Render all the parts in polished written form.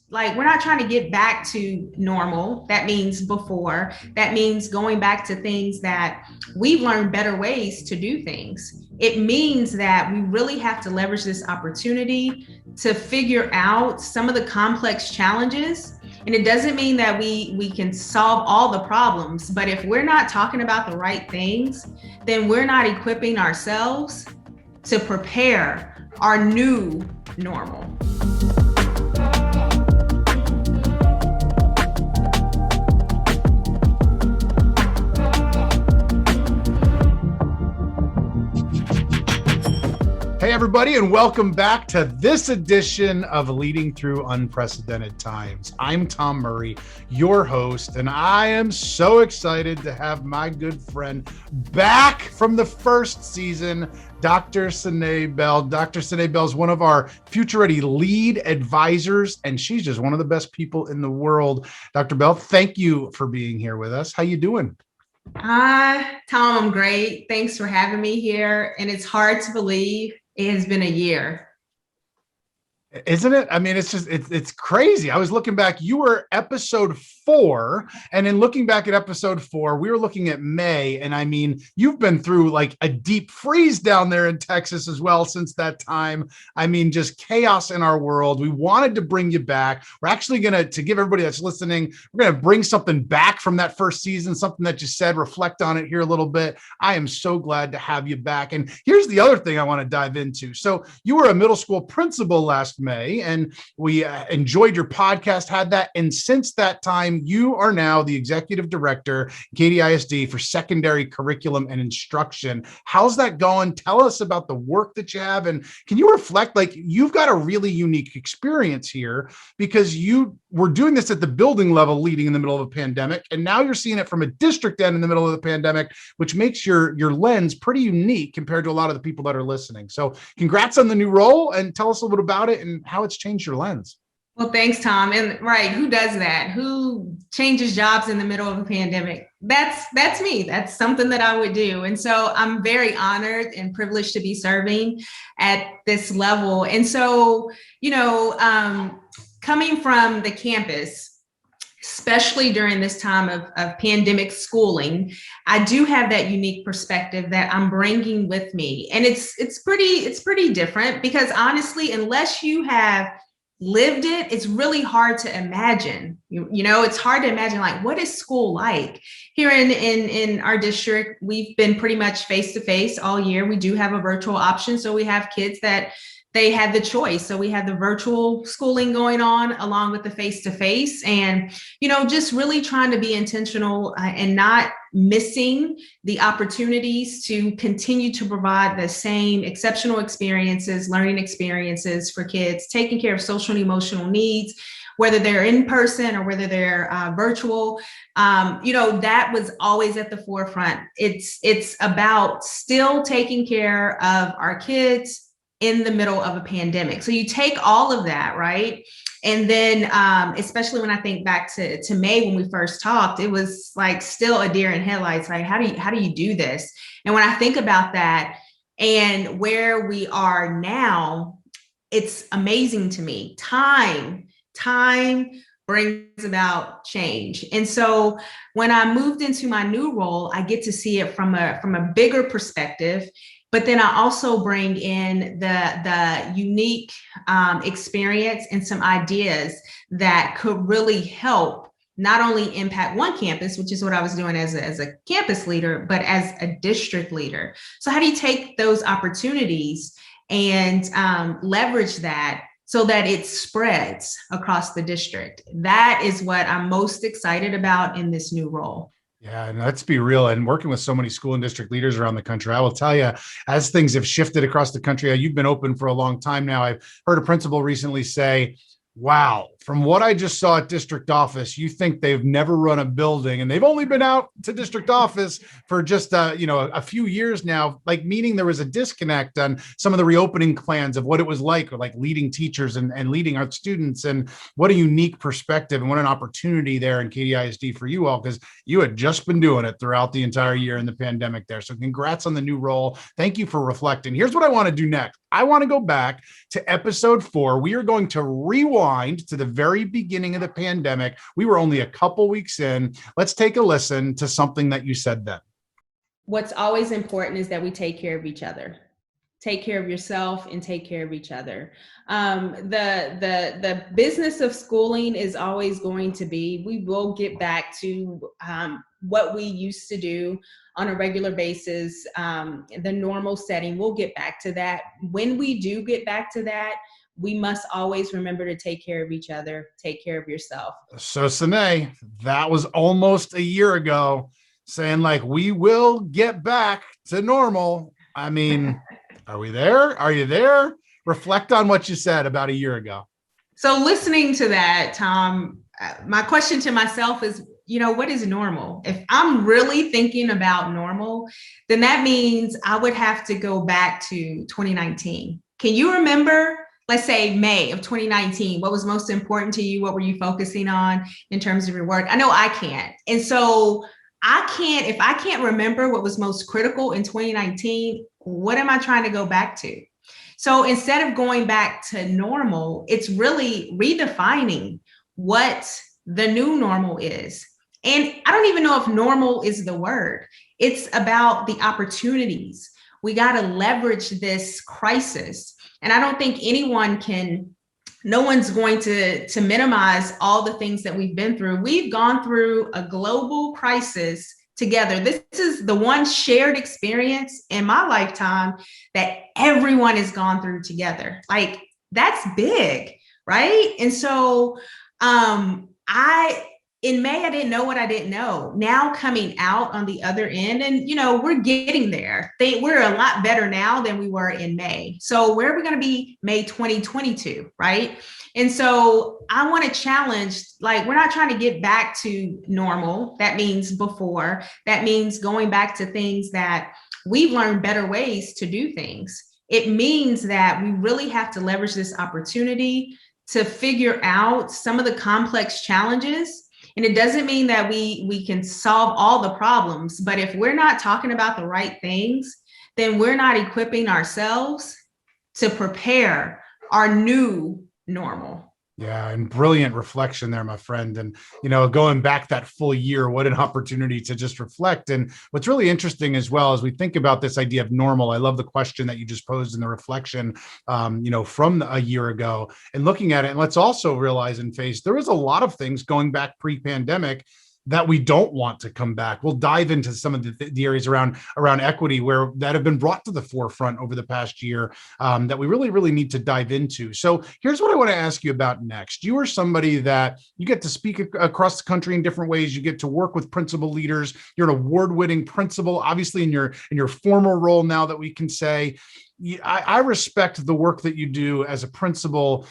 we're not trying to get back to normal. That means before. That means going back to things that we've learned better ways to do things. It means that we really have to leverage this opportunity to figure out some of the complex challenges. And it doesn't mean that we can solve all the problems, but if we're not talking about the right things, then we're not equipping ourselves to prepare our new normal. Hey, everybody, and welcome back to this edition of Leading Through Unprecedented Times. I'm Tom Murray, your host, and I am so excited to have my good friend back from the first season, Dr. Sane Bell. Dr. Sane Bell is one of our Future Ready lead advisors, and she's just one of the best people in the world. Dr. Bell, thank you for being here with us. How you doing? Tom, I'm great. Thanks for having me here. And it's hard to believe it has been a year. Isn't it? I mean, it's crazy. I was looking back, you were episode 4. And in looking back at episode 4, we were looking at May. And I mean, you've been through like a deep freeze down there in Texas as well since that time. I mean, just chaos in our world. We wanted to bring you back. We're actually to give everybody that's listening, we're going to bring something back from that first season, something that you said, reflect on it here a little bit. I am so glad to have you back. And here's the other thing I want to dive into. So you were a middle school principal last May, and we enjoyed your podcast, had that. And since that time, you are now the executive director, Katy ISD, for secondary curriculum and instruction. How's that going? Tell us about the work that you have. And can you reflect, like, you've got a really unique experience here because you were doing this at the building level, leading in the middle of a pandemic. And now you're seeing it from a district end in the middle of the pandemic, which makes your lens pretty unique compared to a lot of the people that are listening. So congrats on the new role, and tell us a little bit about it and how it's changed your lens. Well, thanks, Tom. And right, who does that? Who changes jobs in the middle of a pandemic? That's me. That's something that I would do. And so I'm very honored and privileged to be serving at this level. And so, coming from the campus, especially during this time of pandemic schooling, I do have that unique perspective that I'm bringing with me. And it's pretty different because honestly, unless you have lived it, it's really hard to imagine. It's hard to imagine, like, what is school like? Here in our district, we've been pretty much face-to-face all year. We do have a virtual option. So we have kids that they had the choice. So we had the virtual schooling going on along with the face-to-face, and, just really trying to be intentional and not missing the opportunities to continue to provide the same exceptional experiences, learning experiences for kids, taking care of social and emotional needs, whether they're in person or whether they're virtual. That was always at the forefront. It's about still taking care of our kids in the middle of a pandemic. So you take all of that, right? And then, especially when I think back to May when we first talked, it was like still a deer in headlights. Like, how do you do this? And when I think about that and where we are now, it's amazing to me. Time brings about change. And so when I moved into my new role, I get to see it from a bigger perspective. But then I also bring in the unique experience and some ideas that could really help not only impact one campus, which is what I was doing as a campus leader, but as a district leader. So how do you take those opportunities and leverage that so that it spreads across the district? That is what I'm most excited about in this new role. Yeah, and let's be real. And working with so many school and district leaders around the country, I will tell you, as things have shifted across the country, you've been open for a long time now. I've heard a principal recently say, wow, from what I just saw at district office, you think they've never run a building and they've only been out to district office for just, a few years now, like meaning there was a disconnect on some of the reopening plans of what it was like, or like leading teachers and leading our students. And what a unique perspective and what an opportunity there in Katy ISD for you all, because you had just been doing it throughout the entire year in the pandemic there. So congrats on the new role. Thank you for reflecting. Here's what I want to do next. I want to go back to episode 4. We are going to rewind rewind to the very beginning of the pandemic. We were only a couple weeks in. Let's take a listen to something that you said then. What's always important is that we take care of each other. Take care of yourself and take care of each other. The business of schooling is always going to be, we will get back to what we used to do on a regular basis, the normal setting. We'll get back to that. When we do get back to that, we must always remember to take care of each other, take care of yourself. So Sane, that was almost a year ago, saying like, we will get back to normal. I mean, are we there? Are you there? Reflect on what you said about a year ago. So listening to that, Tom, my question to myself is, what is normal? If I'm really thinking about normal, then that means I would have to go back to 2019. Can you remember, let's say May of 2019, what was most important to you? What were you focusing on in terms of your work? I know I can't. And so if I can't remember what was most critical in 2019, what am I trying to go back to? So instead of going back to normal, it's really redefining what the new normal is. And I don't even know if normal is the word. It's about the opportunities. We got to leverage this crisis. And I don't think no one's going to minimize all the things that we've been through. We've gone through a global crisis together. This is the one shared experience in my lifetime that everyone has gone through together. Like, that's big, right? And so in May, I didn't know what I didn't know. Now coming out on the other end, and we're getting there. We're a lot better now than we were in May. So where are we going to be May 2022, right? And so I want to challenge, like, we're not trying to get back to normal. That means before. That means going back to things that we've learned better ways to do things. It means that we really have to leverage this opportunity to figure out some of the complex challenges. And it doesn't mean that we can solve all the problems, but if we're not talking about the right things, then we're not equipping ourselves to prepare our new normal. Yeah, and brilliant reflection there, my friend. And, going back that full year, what an opportunity to just reflect. And what's really interesting as well, as we think about this idea of normal, I love the question that you just posed in the reflection, from a year ago, and looking at it. And let's also realize and face, there was a lot of things going back pre-pandemic that we don't want to come back. We'll dive into some of the areas around equity that have been brought to the forefront over the past year that we really, really need to dive into. So here's what I want to ask you about next. You are somebody that you get to speak across the country in different ways. You get to work with principal leaders. You're an award-winning principal, obviously in your formal role now that we can say. I respect the work that you do as a principal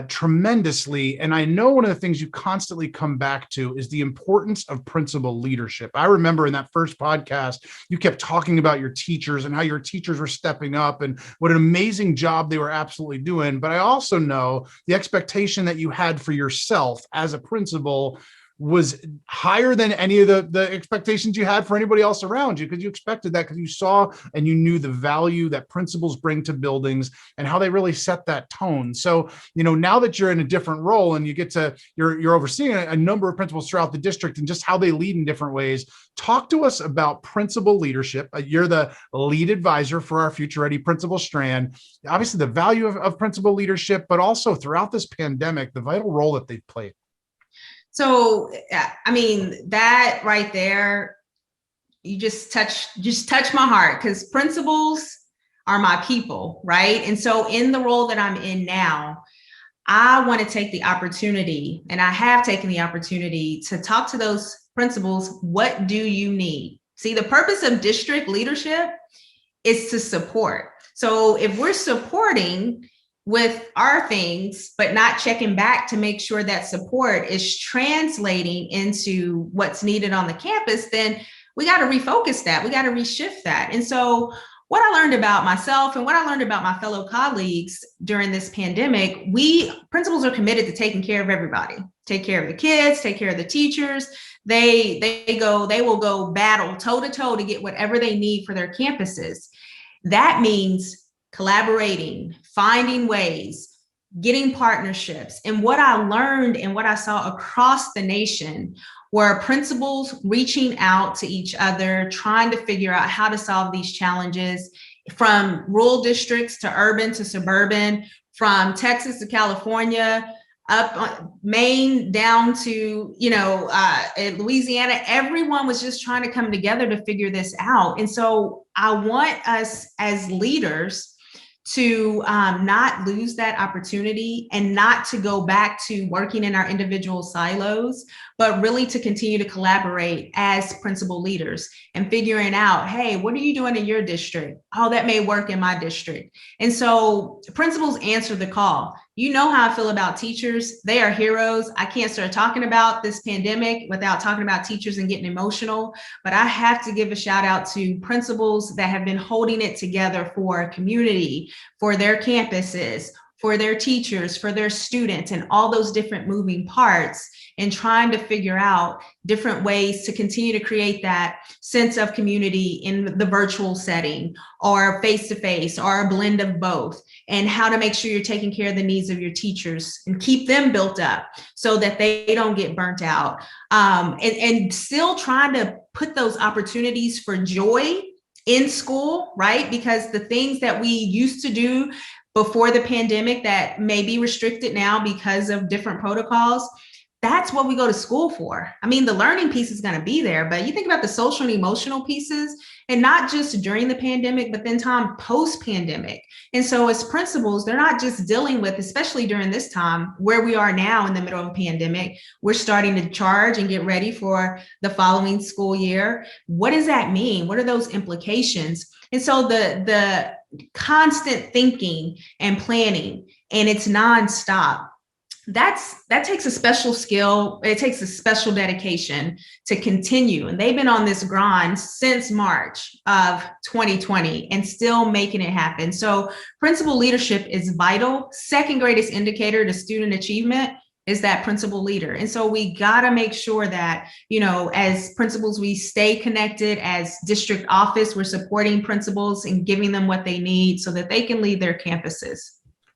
tremendously. And I know one of the things you constantly come back to is the importance of principal leadership. I remember in that first podcast, you kept talking about your teachers and how your teachers were stepping up and what an amazing job they were absolutely doing. But I also know the expectation that you had for yourself as a principal was higher than any of the expectations you had for anybody else around you, because you expected that, because you saw and you knew the value that principals bring to buildings and how they really set that tone. So, now that you're in a different role and you're overseeing a number of principals throughout the district and just how they lead in different ways, talk to us about principal leadership. You're the lead advisor for our Future Ready Principal Strand. Obviously, the value of principal leadership, but also throughout this pandemic, the vital role that they've played. So, I mean, that right there, you just touch my heart, because principals are my people, right? And so in the role that I'm in now, I want to take the opportunity, and I have taken the opportunity to talk to those principals. What do you need? See, the purpose of district leadership is to support. So if we're supporting with our things, but not checking back to make sure that support is translating into what's needed on the campus, then we got to refocus that. We got to reshift that. And so what I learned about myself and what I learned about my fellow colleagues during this pandemic, principals are committed to taking care of everybody, take care of the kids, take care of the teachers. They will go battle toe to toe to get whatever they need for their campuses. That means collaborating, finding ways, getting partnerships. And what I learned and what I saw across the nation were principals reaching out to each other, trying to figure out how to solve these challenges, from rural districts to urban to suburban, from Texas to California, up Maine down to, Louisiana. Everyone was just trying to come together to figure this out. And so I want us as leaders to not lose that opportunity and not to go back to working in our individual silos, but really to continue to collaborate as principal leaders and figuring out, hey, what are you doing in your district? Oh, that may work in my district. And so principals answer the call. You know how I feel about teachers. They are heroes. I can't start talking about this pandemic without talking about teachers and getting emotional, but I have to give a shout out to principals that have been holding it together for a community, for their campuses, for their teachers, for their students, and all those different moving parts, and trying to figure out different ways to continue to create that sense of community in the virtual setting or face-to-face or a blend of both, and how to make sure you're taking care of the needs of your teachers and keep them built up so that they don't get burnt out, and still trying to put those opportunities for joy in school, right? Because the things that we used to do before the pandemic that may be restricted now because of different protocols, that's what we go to school for. I mean, the learning piece is going to be there, but you think about the social and emotional pieces, and not just during the pandemic, but then time post-pandemic. And so as principals, they're not just dealing with, especially during this time where we are now in the middle of a pandemic, we're starting to charge and get ready for the following school year. What does that mean? What are those implications? And so the constant thinking and planning, and it's nonstop. That takes a special skill. It takes a special dedication to continue. And they've been on this grind since March of 2020 and still making it happen. So principal leadership is vital. Second greatest indicator to student achievement is that principal leader. And so we got to make sure that, as principals, we stay connected. As district office, we're supporting principals and giving them what they need so that they can lead their campuses.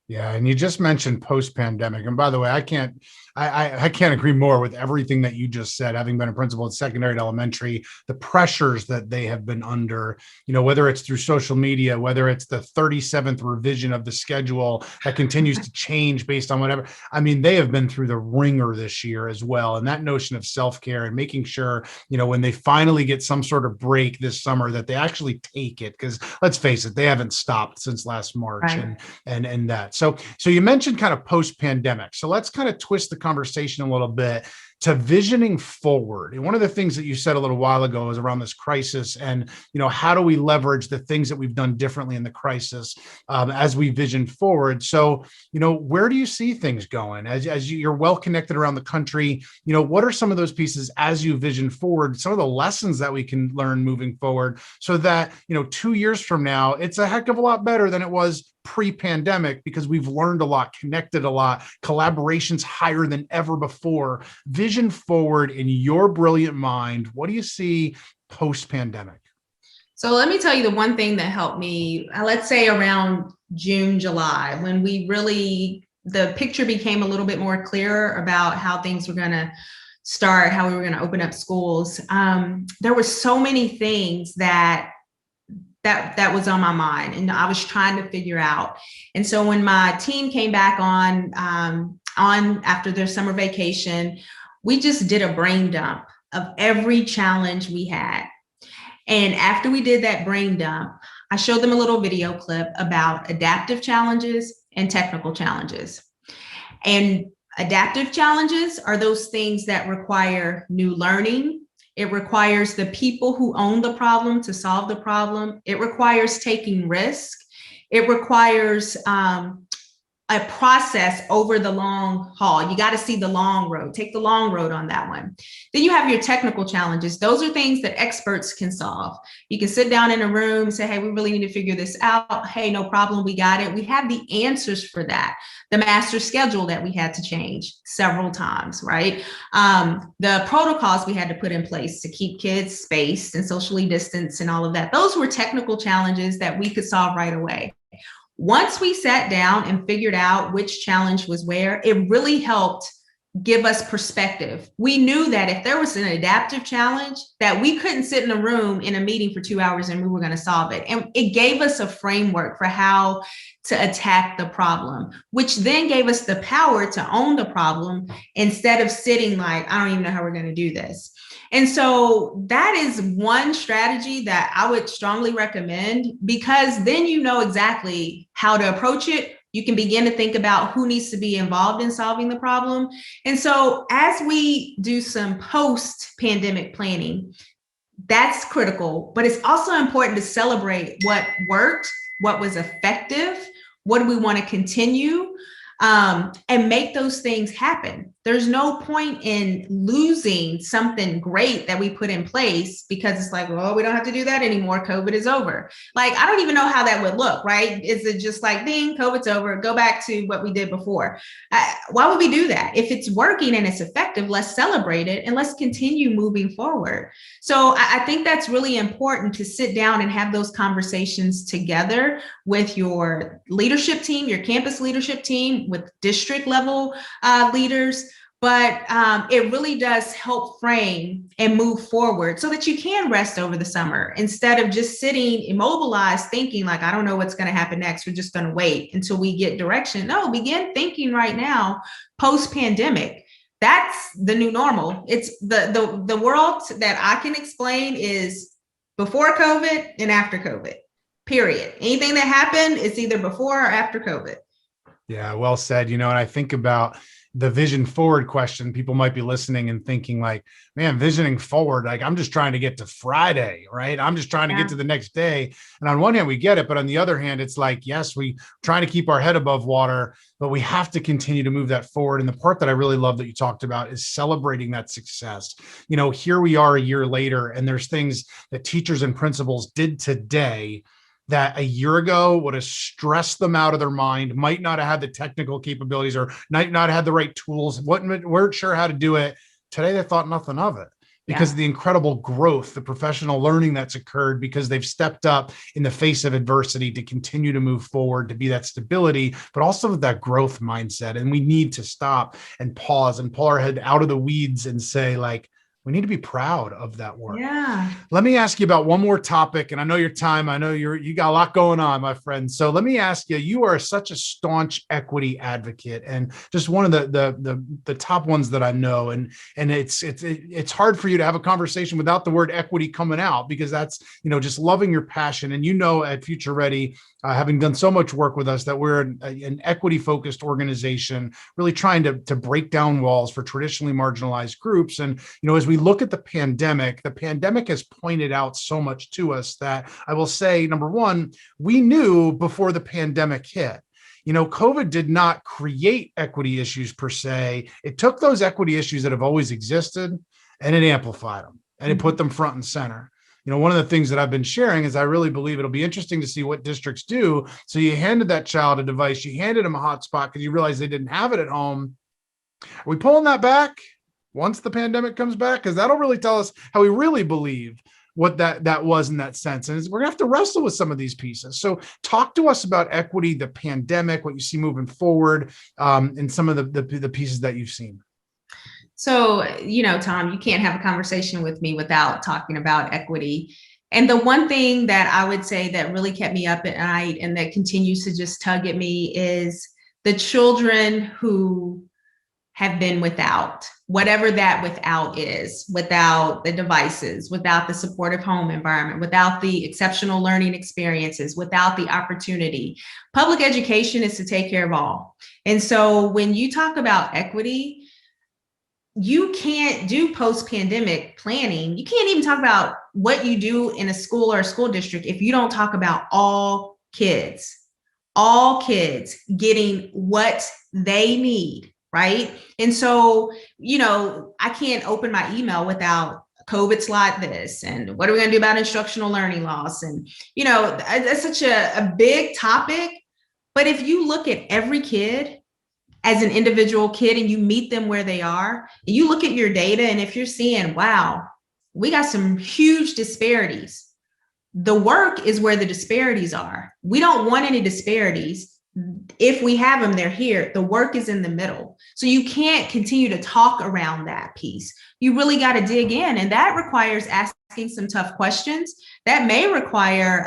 Yeah, and you just mentioned post-pandemic. And by the way, I can't agree more with everything that you just said, having been a principal at secondary and elementary, the pressures that they have been under, whether it's through social media, whether it's the 37th revision of the schedule that continues to change based on whatever. I mean, they have been through the ringer this year as well. And that notion of self-care and making sure, when they finally get some sort of break this summer, that they actually take it. Because let's face it, they haven't stopped since last March. Right. and that. So you mentioned kind of post-pandemic. So let's kind of twist the conversation a little bit to visioning forward. And one of the things that you said a little while ago is around this crisis and, how do we leverage the things that we've done differently in the crisis as we vision forward? So, where do you see things going as you're well connected around the country? What are some of those pieces as you vision forward, some of the lessons that we can learn moving forward so that, 2 years from now, it's a heck of a lot better than it was pre-pandemic because we've learned a lot, connected a lot, collaboration's higher than ever before. Vision forward in your brilliant mind. What do you see post-pandemic? So let me tell you the one thing that helped me, let's say around June, July, when the picture became a little bit more clearer about how things were going to start, how we were going to open up schools. There were so many things that was on my mind and I was trying to figure out. And so when my team came back on after their summer vacation, we just did a brain dump of every challenge we had. And after we did that brain dump, I showed them a little video clip about adaptive challenges and technical challenges. And adaptive challenges are those things that require new learning. It requires the people who own the problem to solve the problem. It requires taking risk. It requires a process over the long haul. You got to see the long road, take the long road on that one. Then you have your technical challenges. Those are things that experts can solve. You can sit down in a room and say, hey, we really need to figure this out. Hey, no problem, we got it. We have the answers for that. The master schedule that we had to change several times, right? The protocols we had to put in place to keep kids spaced and socially distanced and all of that. Those were technical challenges that we could solve right away. Once we sat down and figured out which challenge was where, it really helped give us perspective. We knew that if there was an adaptive challenge, that we couldn't sit in a room in a meeting for 2 hours and we were going to solve it. And it gave us a framework for how to attack the problem, which then gave us the power to own the problem instead of sitting like, I don't even know how we're going to do this. And so that is one strategy that I would strongly recommend, because then you know exactly how to approach it. You can begin to think about who needs to be involved in solving the problem. And so as we do some post-pandemic planning, that's critical, but it's also important to celebrate what worked, what was effective, what do we want to continue, and make those things happen. There's no point in losing something great that we put in place because it's like, well, we don't have to do that anymore. COVID is over. Like, I don't even know how that would look, right? Is it just like, ding, COVID's over, go back to what we did before? Why would we do that? If it's working and it's effective, let's celebrate it and let's continue moving forward. So I think that's really important, to sit down and have those conversations together with your leadership team, your campus leadership team, with district level leaders. But it really does help frame and move forward so that you can rest over the summer instead of just sitting immobilized thinking like, I don't know what's going to happen next. We're just going to wait until we get direction. No, begin thinking right now, post-pandemic. That's the new normal. It's the world that I can explain is before COVID and after COVID, period. Anything that happened is either before or after COVID. Yeah, well said. And I think about the vision forward question. People might be listening and thinking like, man, visioning forward, like I'm just trying to get to Friday, right? I'm just trying to get to the next day. And on one hand, we get it. But on the other hand, it's like, yes, we trying to keep our head above water, but we have to continue to move that forward. And the part that I really love that you talked about is celebrating that success. Here we are a year later, and there's things that teachers and principals did today that a year ago would have stressed them out of their mind, might not have had the technical capabilities or might not have had the right tools, weren't sure how to do it. Today, they thought nothing of it because of the incredible growth, the professional learning that's occurred because they've stepped up in the face of adversity to continue to move forward, to be that stability, but also that growth mindset. And we need to stop and pause and pull our head out of the weeds and say, like, we need to be proud of that work. Yeah. Let me ask you about one more topic. And I know your time. I know you got a lot going on, my friend. So let me ask you, you are such a staunch equity advocate and just one of the top ones that I know. And it's hard for you to have a conversation without the word equity coming out, because that's, just loving your passion. And at Future Ready, having done so much work with us, that we're an equity focused organization, really trying to break down walls for traditionally marginalized groups. And, as we look at the pandemic has pointed out so much to us that I will say, number one, we knew before the pandemic hit. COVID did not create equity issues per se. It took those equity issues that have always existed and it amplified them and it put them front and center. One of the things that I've been sharing is I really believe it'll be interesting to see what districts do. So you handed that child a device, you handed them a hotspot because you realized they didn't have it at home. Are we pulling that back once the pandemic comes back? Because that'll really tell us how we really believe what that was in that sense. And we're gonna have to wrestle with some of these pieces. So talk to us about equity, the pandemic, what you see moving forward, and some of the pieces that you've seen. So, Tom, you can't have a conversation with me without talking about equity. And the one thing that I would say that really kept me up at night and that continues to just tug at me is the children who have been without, whatever that without is, without the devices, without the supportive home environment, without the exceptional learning experiences, without the opportunity. Public education is to take care of all. And so when you talk about equity, you can't do post-pandemic planning. You can't even talk about what you do in a school or a school district if you don't talk about all kids getting what they need, right? And so, I can't open my email without COVID's like this, and what are we going to do about instructional learning loss? And, that's such a big topic. But if you look at every kid as an individual kid and you meet them where they are, and you look at your data, and if you're seeing, wow, we got some huge disparities, The work is where the disparities are. We don't want any disparities. If we have them, they're here. The work is in the middle. So you can't continue to talk around that piece. You really got to dig in. And that requires asking some tough questions. That may require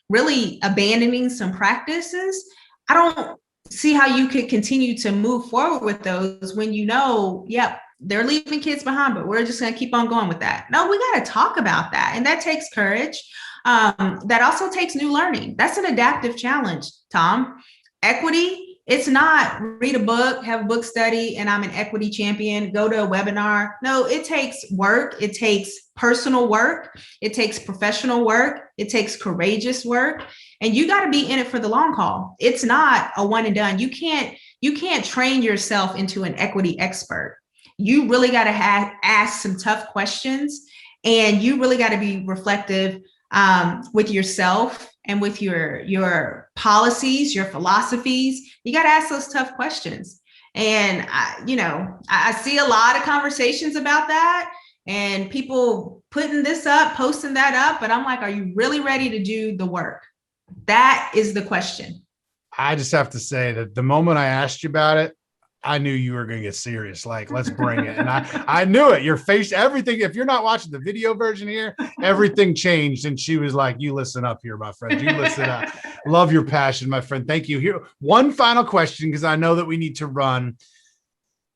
really abandoning some practices. I don't see how you could continue to move forward with those when you know, yep, they're leaving kids behind, but we're just going to keep on going with that. No, we got to talk about that. And that takes courage. That also takes new learning. That's an adaptive challenge, Tom. Equity, it's not read a book, have a book study, and I'm an equity champion, go to a webinar. No, it takes work. It takes personal work. It takes professional work. It takes courageous work. And you got to be in it for the long haul. It's not a one and done. You can't train yourself into an equity expert. You really got to ask some tough questions, and you really got to be reflective with yourself and with your policies, your philosophies. You got to ask those tough questions. And I see a lot of conversations about that and people putting this up, posting that up, but I'm like, are you really ready to do the work? That is the question. I just have to say that the moment I asked you about it, I knew you were going to get serious. Like, let's bring it. And I knew it. Your face, everything. If you're not watching the video version here, everything changed. And she was like, you listen up here, my friend. You listen up. Love your passion, my friend. Thank you. Here, one final question, because I know that we need to run.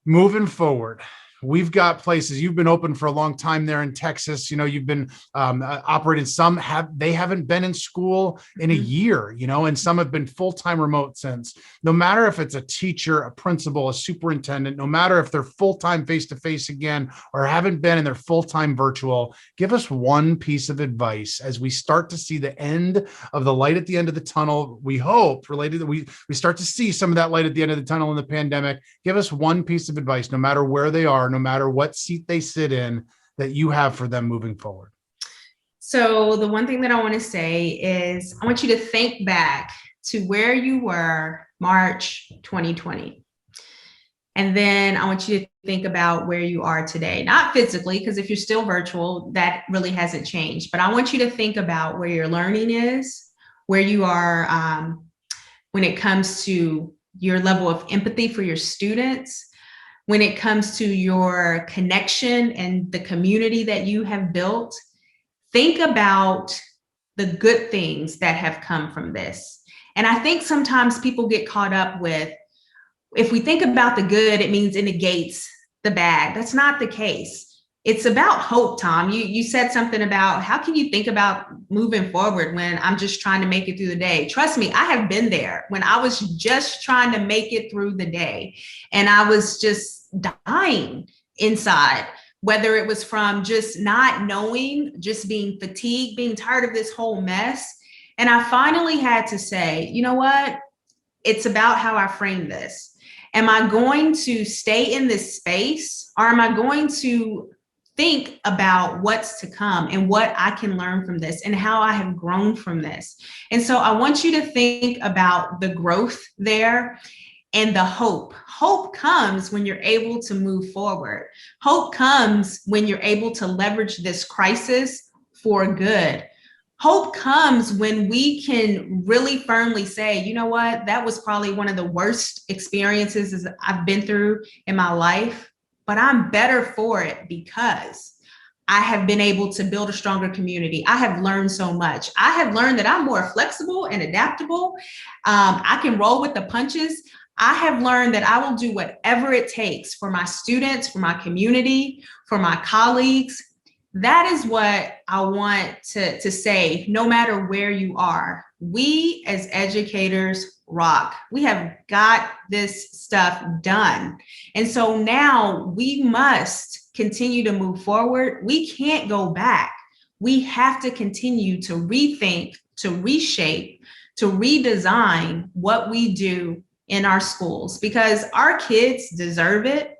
Moving forward, we've got places. You've been open for a long time there in Texas. You've been operating. Some haven't been in school in a year, and some have been full-time remote since. No matter if it's a teacher, a principal, a superintendent, no matter if they're full-time face-to-face again, or haven't been and they're full-time virtual, give us one piece of advice as we start to see the end of the light at the end of the tunnel. We hope related that we start to see some of that light at the end of the tunnel in the pandemic. Give us one piece of advice, no matter where they are, no matter what seat they sit in, that you have for them moving forward. So the one thing that I want to say is I want you to think back to where you were March 2020. And then I want you to think about where you are today, not physically, because if you're still virtual, that really hasn't changed. But I want you to think about where your learning is, where you are when it comes to your level of empathy for your students, when it comes to your connection and the community that you have built. Think about the good things that have come from this. And I think sometimes people get caught up with, if we think about the good, it means it negates the bad. That's not the case. It's about hope, Tom. You said something about how can you think about moving forward when I'm just trying to make it through the day? Trust me, I have been there when I was just trying to make it through the day and I was just dying inside, whether it was from just not knowing, just being fatigued, being tired of this whole mess. And I finally had to say, you know what? It's about how I frame this. Am I going to stay in this space, or am I going to think about what's to come and what I can learn from this and how I have grown from this? And so I want you to think about the growth there and the hope. Hope comes when you're able to move forward. Hope comes when you're able to leverage this crisis for good. Hope comes when we can really firmly say, you know what, that was probably one of the worst experiences I've been through in my life, but I'm better for it because I have been able to build a stronger community. I have learned so much. I have learned that I'm more flexible and adaptable. I can roll with the punches. I have learned that I will do whatever it takes for my students, for my community, for my colleagues. That is what I want to say, no matter where you are. We as educators rock. We have got this stuff done. And so now we must continue to move forward. We can't go back. We have to continue to rethink, to reshape, to redesign what we do in our schools, because our kids deserve it.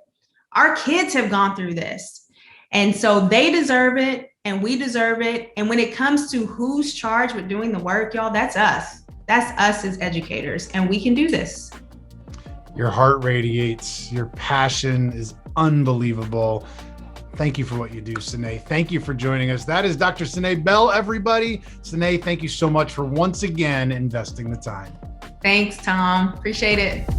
Our kids have gone through this. And so they deserve it and we deserve it. And when it comes to who's charged with doing the work, y'all, that's us. That's us as educators, and we can do this. Your heart radiates, your passion is unbelievable. Thank you for what you do, Sane. Thank you for joining us. That is Dr. Sane Bell, everybody. Sane, thank you so much for once again investing the time. Thanks, Tom. Appreciate it.